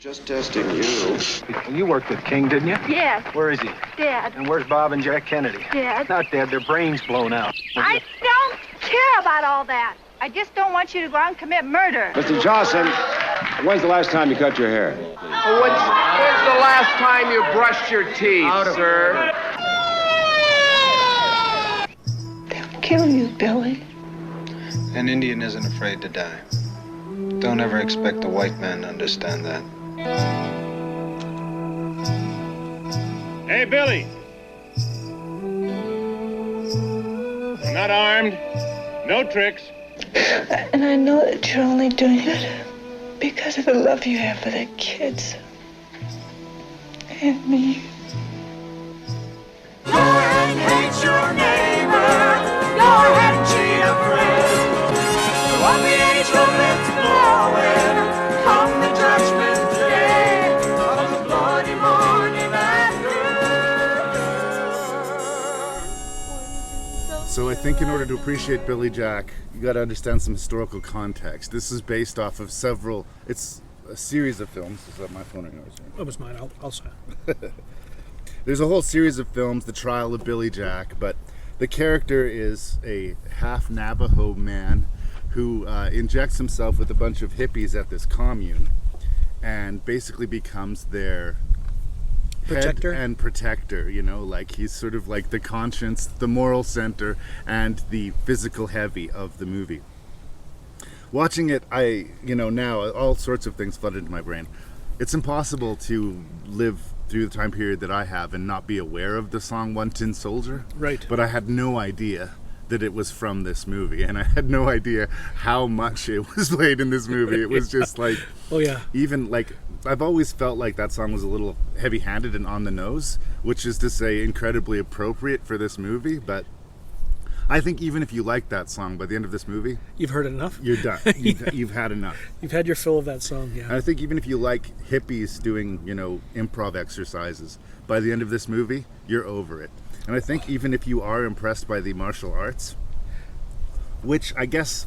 Just testing you. You worked with King, didn't you? Yes. Where is he? Dead. And where's Bob and Jack Kennedy? Dead. Not dead, their brains blown out. I don't care about all that. I just don't want you to go out and commit murder. Mr. Johnson, when's the last time you cut your hair? When's the last time you brushed your teeth, sir? They'll kill you, Billy. An Indian isn't afraid to die. Don't ever expect a white man to understand that. Hey, Billy. I'm not armed. No tricks. And I know that you're only doing it because of the love you have for the kids. And me. Go ahead and hate your neighbor. Go ahead and cheat a friend. What the angel meant to blowing come the judgment day of the bloody morning after. So I think in order to appreciate Billy Jack, you got to understand some historical context. This is based off of it's a series of films. Is that my phone or yours? That was mine. I'll say. There's a whole series of films, The Trial of Billy Jack, but the character is a half Navajo man who injects himself with a bunch of hippies at this commune and basically becomes their protector head and protector, like he's sort of like the conscience, the moral center, and the physical heavy of the movie. Watching it, now all sorts of things flood into my brain. It's impossible to live through the time period that I have and not be aware of the song One Tin Soldier. Right. But I had no idea that it was from this movie, and I had no idea how much it was played in this movie. It was just like, oh yeah, even like I've always felt like that song was a little heavy-handed and on the nose, which is to say incredibly appropriate for this movie. But I think even if you like that song, by the end of this movie, you've heard enough. You're done. You've had enough. You've had your fill of that song. Yeah. And I think even if you like hippies doing improv exercises, by the end of this movie, you're over it. And I think even if you are impressed by the martial arts, which I guess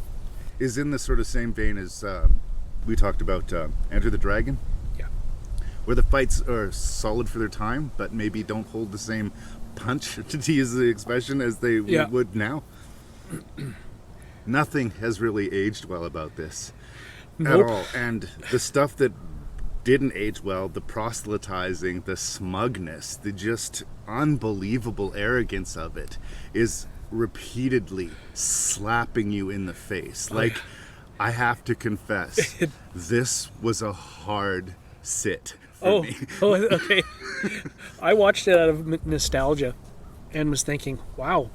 is in the sort of same vein as we talked about Enter the Dragon, yeah, where the fights are solid for their time, but maybe don't hold the same punch, to use the expression, as they would now. Nothing has really aged well about this at all. And the stuff that didn't age well, the proselytizing, the smugness, the just unbelievable arrogance of it is repeatedly slapping you in the face. Like, I have to confess, this was a hard sit for me. Okay. I watched it out of nostalgia and was thinking, wow,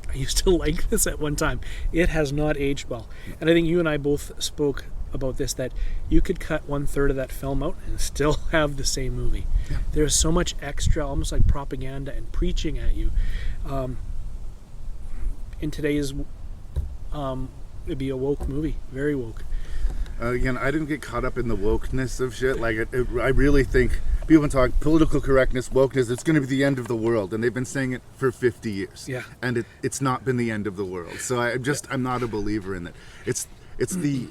I used to like this at one time. It has not aged well. And I think you and I both spoke about this, that you could cut 1/3 of that film out and still have the same movie. Yeah. There's so much extra, almost like propaganda and preaching at you. In today's, it'd be a woke movie, very woke. Again, I didn't get caught up in the wokeness of shit. Like, I really think people talk political correctness, wokeness, it's going to be the end of the world. And they've been saying it for 50 years. Yeah. And it's not been the end of the world. So I'm not a believer in it. It's the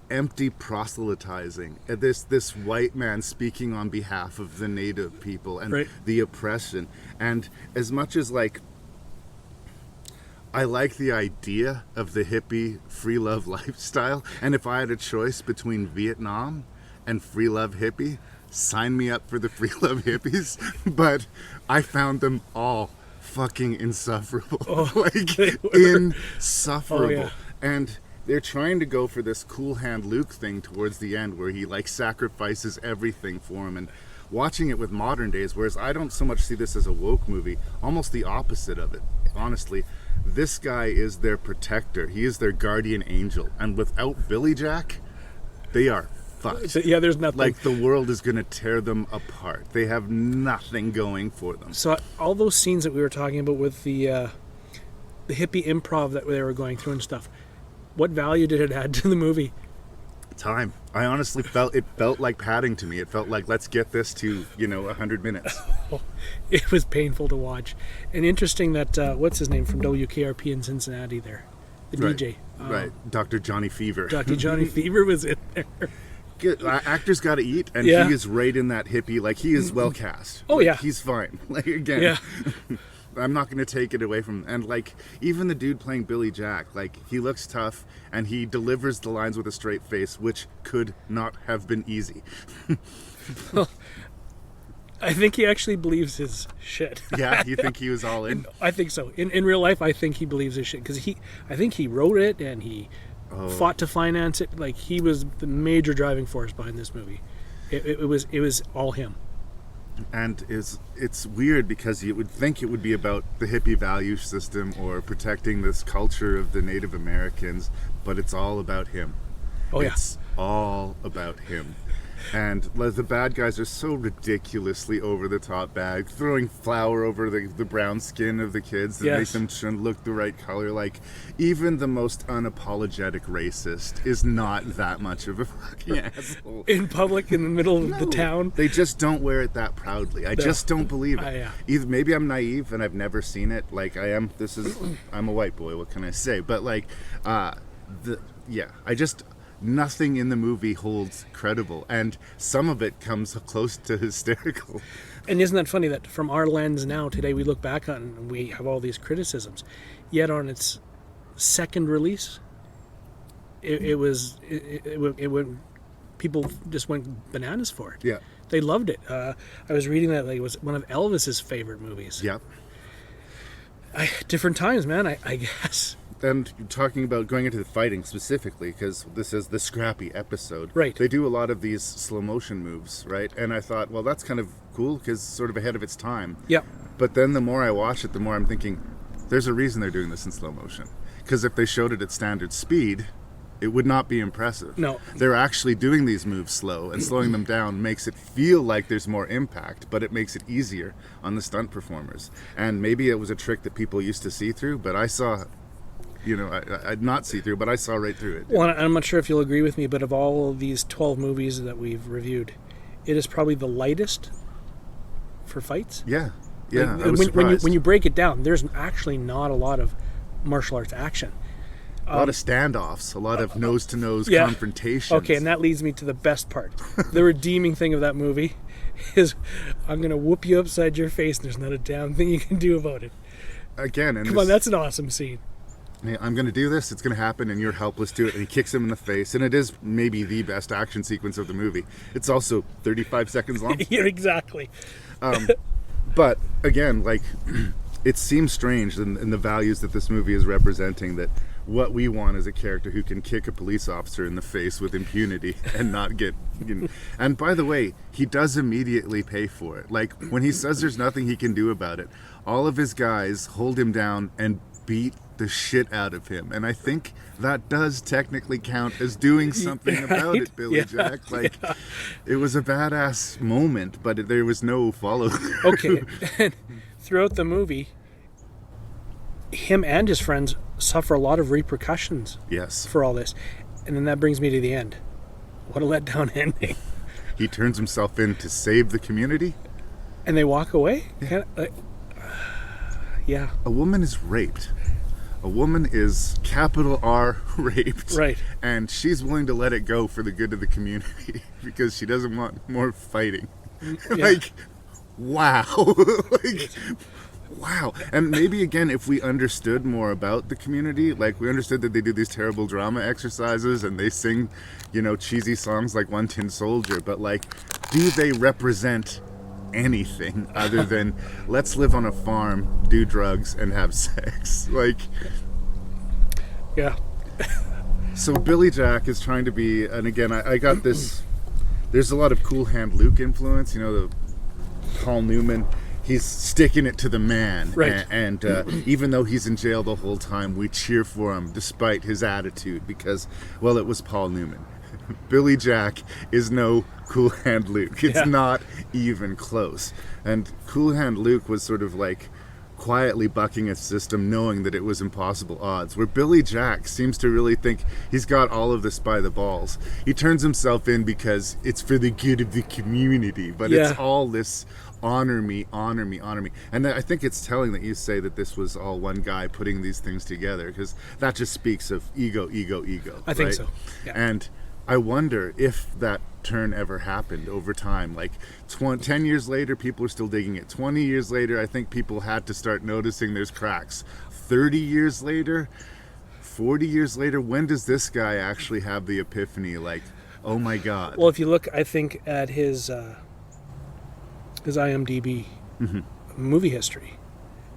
empty proselytizing. This white man speaking on behalf of the native people and the oppression. And as much as I like the idea of the hippie free love lifestyle, and if I had a choice between Vietnam and free love hippie, sign me up for the free love hippies. But I found them all fucking insufferable. Insufferable. Oh, yeah. And they're trying to go for this cool hand Luke thing towards the end where he sacrifices everything for him, and watching it with modern days, whereas I don't so much see this as a woke movie, almost the opposite of it, honestly. This guy is their protector. He is their guardian angel. And without Billy Jack, they are fucked. Yeah, there's nothing. Like, the world is going to tear them apart. They have nothing going for them. So all those scenes that we were talking about with the hippie improv that they were going through and stuff, what value did it add to the movie? Time. I honestly felt like padding to me. It felt like, let's get this to 100 minutes. It was painful to watch. And interesting that what's his name from WKRP in Cincinnati there, the DJ, right, Dr. Johnny Fever. Dr. Johnny Fever was in there. actors got to eat, and Yeah. he is right in that hippie. Like, he is well cast. Oh, Like, yeah. he's fine. Like, again, Yeah. I'm not going to take it away from. And like, even the dude playing Billy Jack, like, he looks tough, and he delivers the lines with a straight face, which could not have been easy. I think he actually believes his shit. Yeah, you think he was all in? I think so. In real life, I think he believes his shit because I think he wrote it and he fought to finance it. Like, he was the major driving force behind this movie. It was all him. And it's weird because you would think it would be about the hippie value system or protecting this culture of the Native Americans, but it's all about him. Oh, yeah. It's all about him. And the bad guys are so ridiculously over the top bad, throwing flour over the brown skin of the kids that make them look the right color. Like, even the most unapologetic racist is not that much of a fucking asshole. In public, in the middle of the town. They just don't wear it that proudly. I just don't believe it. Yeah. Either maybe I'm naive and I've never seen it. Like, I'm a white boy. What can I say? But like, nothing in the movie holds credible, and some of it comes close to hysterical. And isn't that funny that from our lens now today we look back on and we have all these criticisms, yet on its second release, it went, people just went bananas for it. Yeah, they loved it. I was reading that it was one of Elvis's favorite movies. Yep. Different times, man. I guess. And talking about going into the fighting specifically, because this is the Scrappy episode. Right. They do a lot of these slow motion moves, right? And I thought, well, that's kind of cool because sort of ahead of its time. Yep. But then the more I watch it, the more I'm thinking, there's a reason they're doing this in slow motion. Because if they showed it at standard speed, it would not be impressive. No. They're actually doing these moves slow, and slowing them down makes it feel like there's more impact, but it makes it easier on the stunt performers. And maybe it was a trick that people used to see through, but I saw... I'd not see through, but I saw right through it. Well, I'm not sure if you'll agree with me, but of all of these 12 movies that we've reviewed, it is probably the lightest for fights. Yeah. Like, I was surprised. when you break it down, there's actually not a lot of martial arts action. A lot of standoffs, a lot of nose-to-nose confrontations. Okay, and that leads me to the best part. The redeeming thing of that movie is I'm going to whoop you upside your face and there's not a damn thing you can do about it. Again, and Come on, that's an awesome scene. I'm going to do this, it's going to happen, and you're helpless to it. And he kicks him in the face, and it is maybe the best action sequence of the movie. It's also 35 seconds long. Yeah, exactly. But, again, like, it seems strange in the values that this movie is representing that what we want is a character who can kick a police officer in the face with impunity and not get... And by the way, he does immediately pay for it. Like, when he says there's nothing he can do about it, all of his guys hold him down and beat the shit out of him, and I think that does technically count as doing something about it, Billy Jack. Like, it was a badass moment, but there was no follow through. Okay, and throughout the movie, him and his friends suffer a lot of repercussions. Yes. For all this, and then that brings me to the end. What a letdown ending. He turns himself in to save the community, and they walk away. Yeah. A woman is raped. A woman is capital R raped. Right. And she's willing to let it go for the good of the community because she doesn't want more fighting. Yeah. Like, wow. Like, wow. And maybe, again, if we understood more about the community, like we understood that they do these terrible drama exercises and they sing, cheesy songs like One Tin Soldier, but like, do they represent anything other than let's live on a farm, do drugs, and have sex? Like, yeah. So Billy Jack is trying to be, and again, I got this, there's a lot of Cool Hand Luke influence, the Paul Newman, he's sticking it to the man, right? And even though he's in jail the whole time, we cheer for him despite his attitude because, well, it was Paul Newman. Billy Jack is no Cool Hand Luke. It's not even close. And Cool Hand Luke was sort of like quietly bucking a system, knowing that it was impossible odds, where Billy Jack seems to really think he's got all of this by the balls. He turns himself in because it's for the good of the community, but it's all this honor me. And I think it's telling that you say that this was all one guy putting these things together, because that just speaks of ego. I think so. Yeah. And I wonder if that turn ever happened over time. Like 10 years later, people are still digging it. 20 years later, I think people had to start noticing there's cracks. 30 years later, 40 years later, when does this guy actually have the epiphany? Like, oh my God. Well, if you look, I think, at his IMDb movie history,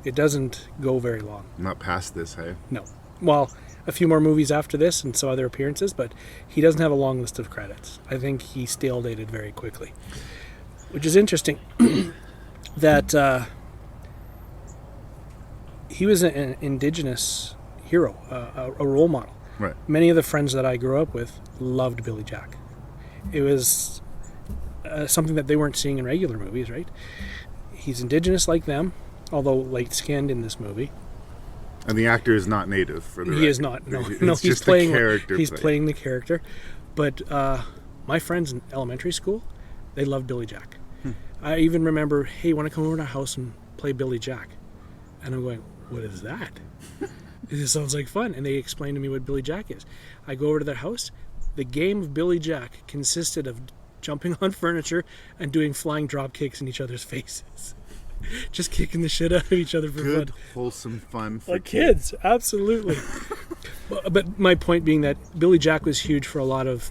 it doesn't go very long. Not past this, hey? No. Well, a few more movies after this and some other appearances, but he doesn't have a long list of credits. I think he stale dated very quickly, which is interesting. That he was an indigenous hero, a role model. Right. Many of the friends that I grew up with loved Billy Jack. It was something that they weren't seeing in regular movies, right? He's indigenous like them, although light-skinned in this movie. And the actor is not native for the He record. is not. No, It's no, he's just playing. the character. He's playing the character. But my friends in elementary school, they loved Billy Jack. I even remember, hey, want to come over to our house and play Billy Jack? And I'm going, what is that? This sounds like fun. And they explained to me what Billy Jack is. I go over to their house. The game of Billy Jack consisted of jumping on furniture and doing flying drop kicks in each other's faces. Just kicking the shit out of each other for Good, fun. wholesome fun for Like kids, absolutely. But my point being that Billy Jack was huge for a lot of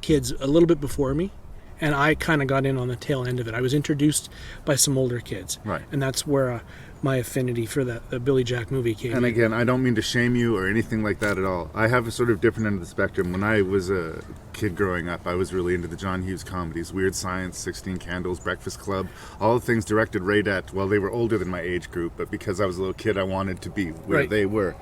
kids a little bit before me, and I kind of got in on the tail end of it. I was introduced by some older kids, Right. And that's where my affinity for the Billy Jack movie came. And in. again, I don't mean to shame you or anything like that at all. I have a sort of different end of the spectrum. When I was a kid growing up, I was really into the John Hughes comedies, Weird Science, 16 Candles, Breakfast Club, all the things directed right at, well, they were older than my age group, but because I was a little kid, I wanted to be where Right. they were.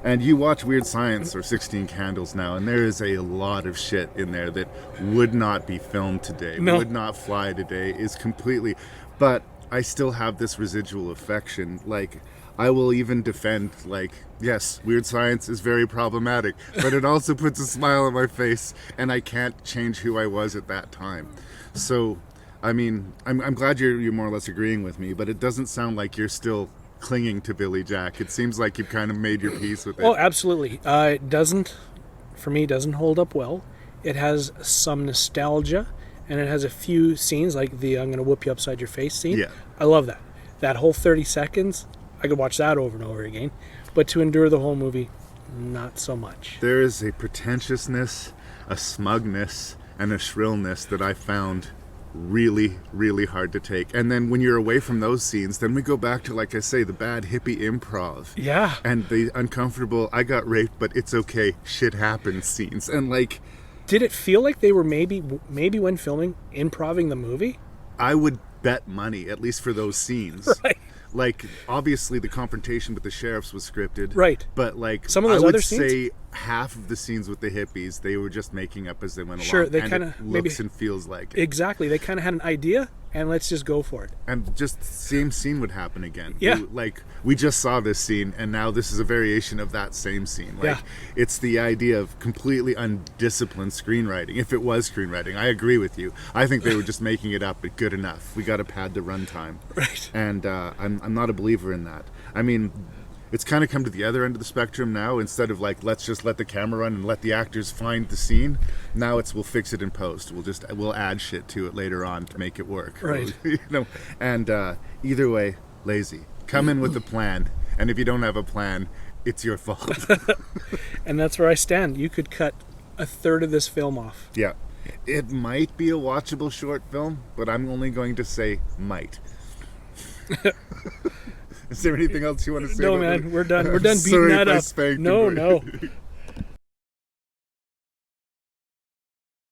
And you watch Weird Science or 16 Candles now, and there is a lot of shit in there that would not be filmed today, No. would not fly today, is completely... But I still have this residual affection. Like, I will even defend, like, yes, Weird Science is very problematic, but it also puts a smile on my face, and I can't change who I was at that time. So, I mean, I'm glad you're more or less agreeing with me, but it doesn't sound like you're still clinging to Billy Jack. It seems like you've kind of made your peace with it. Oh, absolutely. It doesn't hold up well. It has some nostalgia, and it has a few scenes like the I'm going to whoop you upside your face scene. Yeah. I love that. That whole 30 seconds, I could watch that over and over again. But to endure the whole movie, not so much. There is a pretentiousness, a smugness, and a shrillness that I found really, really hard to take. And then when you're away from those scenes, then we go back to, like I say, the bad hippie improv. Yeah. And the uncomfortable, I got raped, but it's okay, shit happens scenes. And like... Did it feel like they were maybe when filming, improving the movie? I would bet money, at least for those scenes. Right. Like, obviously the confrontation with the sheriffs was scripted. Right. But like, Some of those I would other scenes? say half of the scenes with the hippies, they were just making up as they went Sure, along. they and kinda it maybe- looks and feels like it. Exactly. They kind of had an idea, and let's just go for it. And just the same scene would happen again. Yeah. We just saw this scene, and now this is a variation of that same scene. Like, Yeah. it's the idea of completely undisciplined screenwriting. If it was screenwriting, I agree with you. I think they were just making it up, but good enough. We got to pad the runtime. Right. And I'm not a believer in that. I mean, it's kind of come to the other end of the spectrum now. Instead of like, let's just let the camera run and let the actors find the scene. Now it's, we'll fix it in post. We'll add shit to it later on to make it work. Right. You know. And either way, lazy. Come in with a plan, and if you don't have a plan, it's your fault. And that's where I stand. You could cut a third of this film off. Yeah. It might be a watchable short film, but I'm only going to say might. Is there anything else you want to say? No, about man, it? we're done. We're I'm done beating sorry that if I up. spanked No, you, no. but-